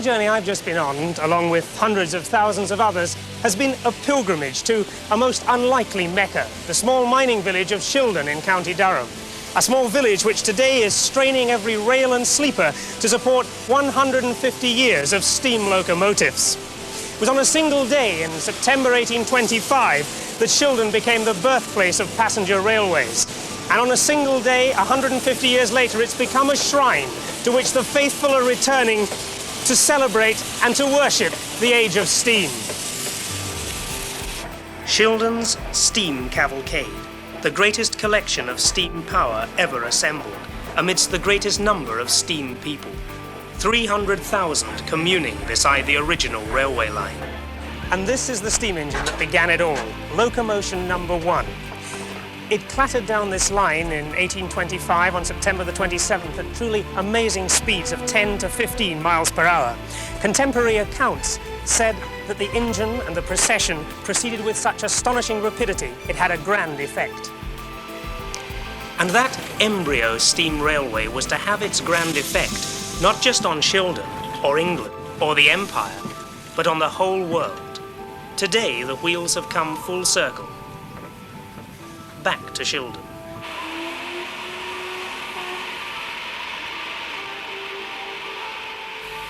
rail journey I've just been on, along with hundreds of thousands of others, has been a pilgrimage to a most unlikely Mecca, the small mining village of Shildon in County Durham. A small village which today is straining every rail and sleeper to support 150 years of steam locomotives. It was on a single day in September 1825 that Shildon became the birthplace of passenger railways. And on a single day, 150 years later, it's become a shrine to which the faithful are returning to celebrate and to worship the age of steam. Shildon's Steam Cavalcade, the greatest collection of steam power ever assembled, amidst the greatest number of steam people. 300,000 communing beside the original railway line. And this is the steam engine that began it all, locomotion number 1. It clattered down this line in 1825 on September the 27th at truly amazing speeds of 10 to 15 miles per hour. Contemporary accounts said that the engine and the procession proceeded with such astonishing rapidity it had a grand effect. And that embryo steam railway was to have its grand effect not just on Shildon or England or the Empire, but on the whole world. Today the wheels have come full circle. Back to Shildon.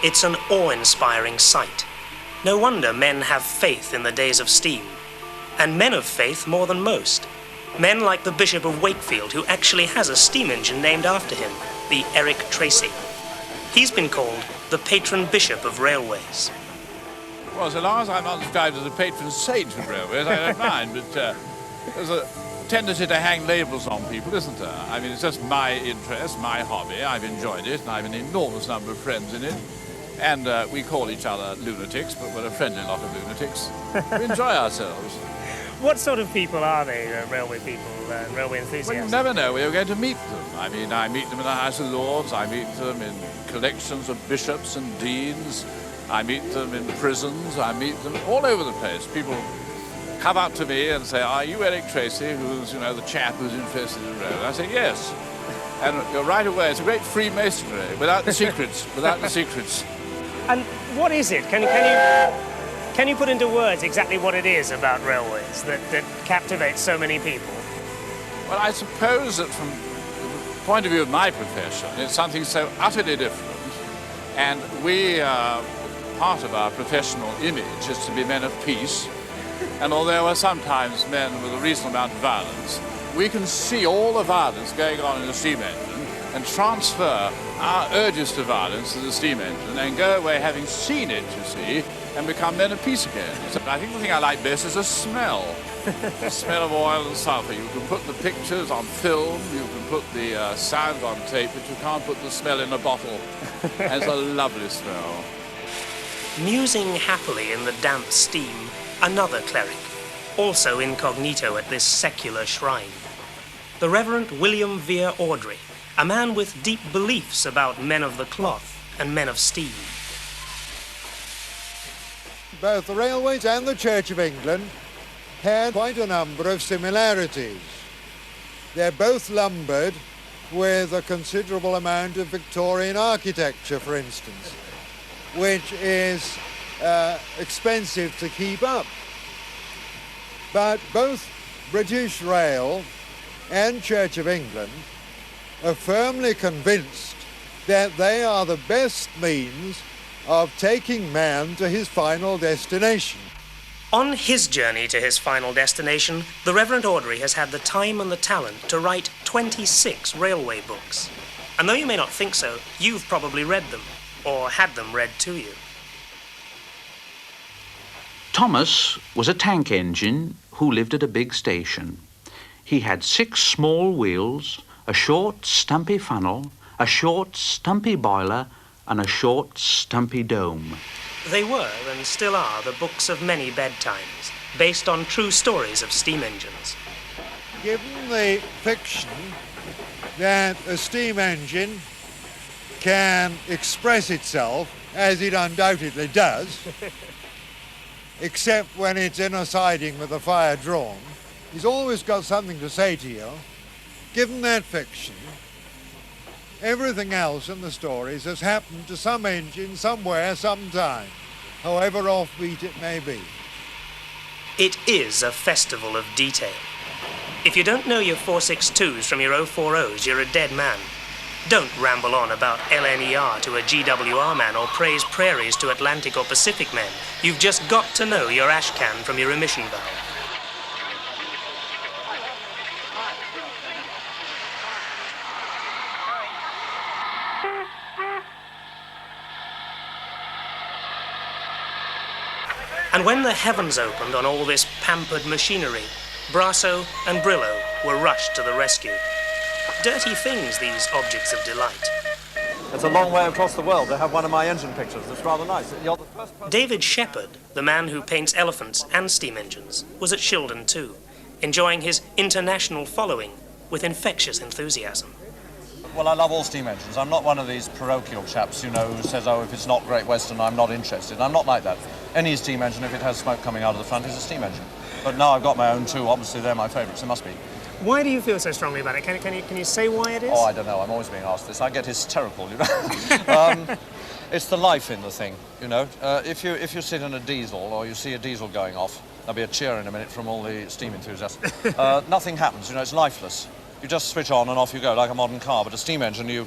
It's an awe-inspiring sight. No wonder men have faith in the days of steam. And men of faith more than most. Men like the Bishop of Wakefield, who actually has a steam engine named after him, the Eric Tracy. He's been called the patron bishop of railways. Well, so long as I'm not described as a patron saint of railways, I don't mind, but there's a tendency to hang labels on people, isn't there? I mean, it's just my interest, my hobby. I've enjoyed it, and I have an enormous number of friends in it. And we call each other lunatics, but we're a friendly lot of lunatics. We enjoy ourselves. What sort of people are they, railway people, railway enthusiasts? Well, you never know where you're going to meet them. I mean, I meet them in the House of Lords, I meet them in collections of bishops and deans, I meet them in prisons, I meet them all over the place. People come up to me and say, "Are you Eric Tracy, who's, the chap who's interested in railway?" I say, "Yes." And you're right away, it's a great Freemasonry, without the secrets, without the secrets. And what is it? Can you put into words exactly what it is about railways that captivates so many people? Well, I suppose that from the point of view of my profession, it's something so utterly different. And part of our professional image is to be men of peace. And although we're sometimes men with a reasonable amount of violence, we can see all the violence going on in the steam engine and transfer our urges to violence to the steam engine and go away having seen it, you see, and become men of peace again. So I think the thing I like best is the smell. The smell of oil and sulphur. You can put the pictures on film, you can put the sound on tape, but you can't put the smell in a bottle. And it's a lovely smell. Musing happily in the damp steam, another cleric, also incognito at this secular shrine. The Reverend William Vere Audrey, a man with deep beliefs about men of the cloth and men of steam. Both the railways and the Church of England had quite a number of similarities. They're both lumbered with a considerable amount of Victorian architecture, for instance, which is expensive to keep up. But both British Rail and Church of England are firmly convinced that they are the best means of taking man to his final destination. On his journey to his final destination, the Reverend Audrey has had the time and the talent to write 26 railway books. And though you may not think so, you've probably read them, or had them read to you. Thomas was a tank engine who lived at a big station. He had 6 small wheels, a short, stumpy funnel, a short, stumpy boiler, and a short, stumpy dome. They were, and still are, the books of many bedtimes, based on true stories of steam engines. Given the fiction that a steam engine can express itself, as it undoubtedly does, except when it's in a siding with the fire drawn, he's always got something to say to you. Given that fiction, Everything else in the stories has happened to some engine somewhere, sometime, however offbeat it may be. It is a festival of detail. If you don't know your 462s from your 040s, you're a dead man. Don't ramble on about LNER to a GWR man or praise prairies to Atlantic or Pacific men. You've just got to know your ash can from your emission valve. And when the heavens opened on all this pampered machinery, Brasso and Brillo were rushed to the rescue. Dirty things, these objects of delight. It's a long way across the world to have one of my engine pictures. It's rather nice. You're the first person... David Shepherd, the man who paints elephants and steam engines, was at Shildon too, enjoying his international following with infectious enthusiasm. Well, I love all steam engines. I'm not one of these parochial chaps, you know, who says, oh, if it's not Great Western, I'm not interested. I'm not like that. Any steam engine, if it has smoke coming out of the front, is a steam engine. But now I've got my own too. Obviously, they're my favourites. They must be. Why do you feel so strongly about it? Can you say why it is? Oh, I don't know. I'm always being asked this. I get hysterical, you know. It's the life in the thing, you know. If you sit in a diesel or you see a diesel going off, there'll be a cheer in a minute from all the steam enthusiasts. Nothing happens, you know. It's lifeless. You just switch on and off you go, like a modern car. But a steam engine, you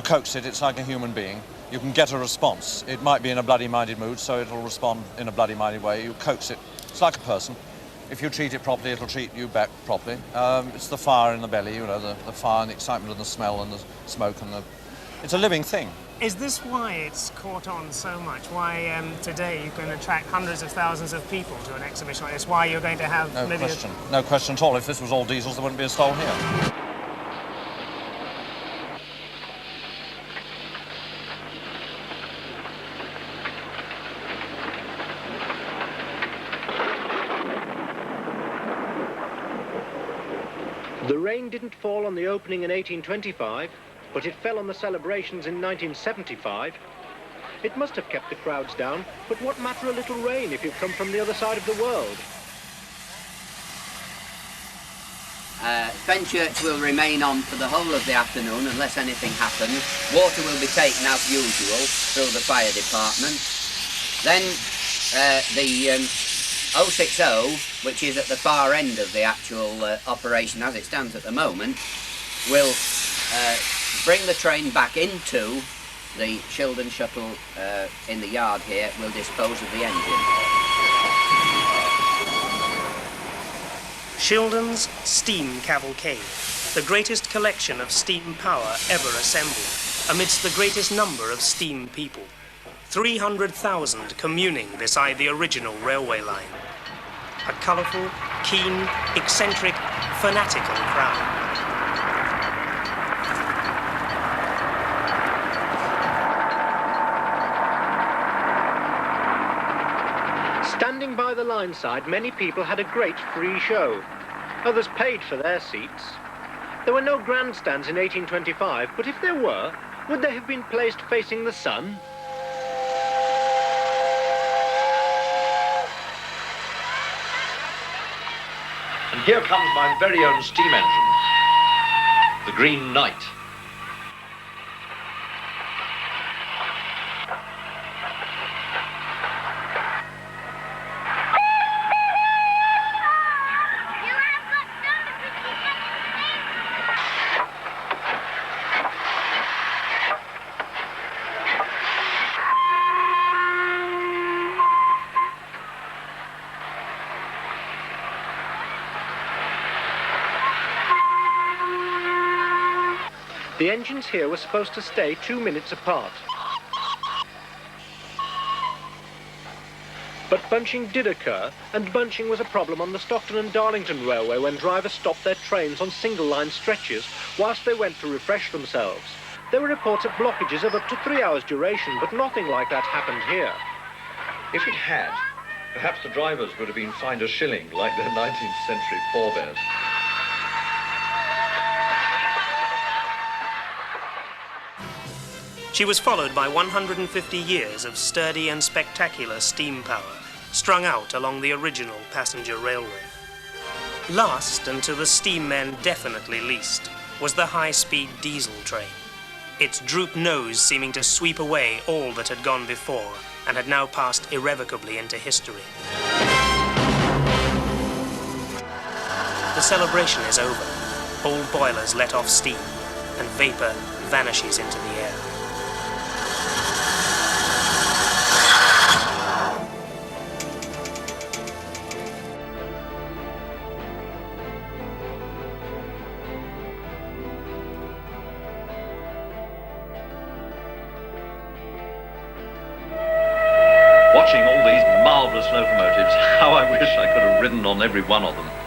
coax it. It's like a human being. You can get a response. It might be in a bloody-minded mood, so it'll respond in a bloody-minded way. You coax it. It's like a person. If you treat it properly, it'll treat you back properly. It's the fire in the belly, you know, the fire and the excitement and the smell and the smoke and the... It's a living thing. Is this why it's caught on so much? Why today you can attract hundreds of thousands of people to an exhibition like this? Why you're going to have no question at all. If this was all diesels, there wouldn't be a stall here. The rain didn't fall on the opening in 1825, but it fell on the celebrations in 1975. It must have kept the crowds down, but what matter a little rain if you've come from the other side of the world? Fenchurch will remain on for the whole of the afternoon unless anything happens. Water will be taken as usual through the fire department. Then the 060, which is at the far end of the actual operation as it stands at the moment, will bring the train back into the Shildon shuttle in the yard here. Will dispose of the engine. Shildon's Steam Cavalcade, the greatest collection of steam power ever assembled, amidst the greatest number of steam people. 300,000 communing beside the original railway line. A colourful, keen, eccentric, fanatical crowd. Standing by the line side, many people had a great free show. Others paid for their seats. There were no grandstands in 1825, but if there were, would they have been placed facing the sun? And here comes my very own steam engine, the Green Knight. The engines here were supposed to stay 2 minutes apart. But bunching did occur, and bunching was a problem on the Stockton and Darlington Railway when drivers stopped their trains on single-line stretches whilst they went to refresh themselves. There were reports of blockages of up to 3 hours duration, but nothing like that happened here. If it had, perhaps the drivers would have been fined a shilling like their 19th century forebears. She was followed by 150 years of sturdy and spectacular steam power, strung out along the original passenger railway. Last, and to the steam men definitely least, was the high-speed diesel train. its drooped nose seeming to sweep away all that had gone before and had now passed irrevocably into history. The celebration is over. All boilers let off steam, and vapour vanishes into the air. Watching all these marvellous locomotives, how I wish I could have ridden on every one of them.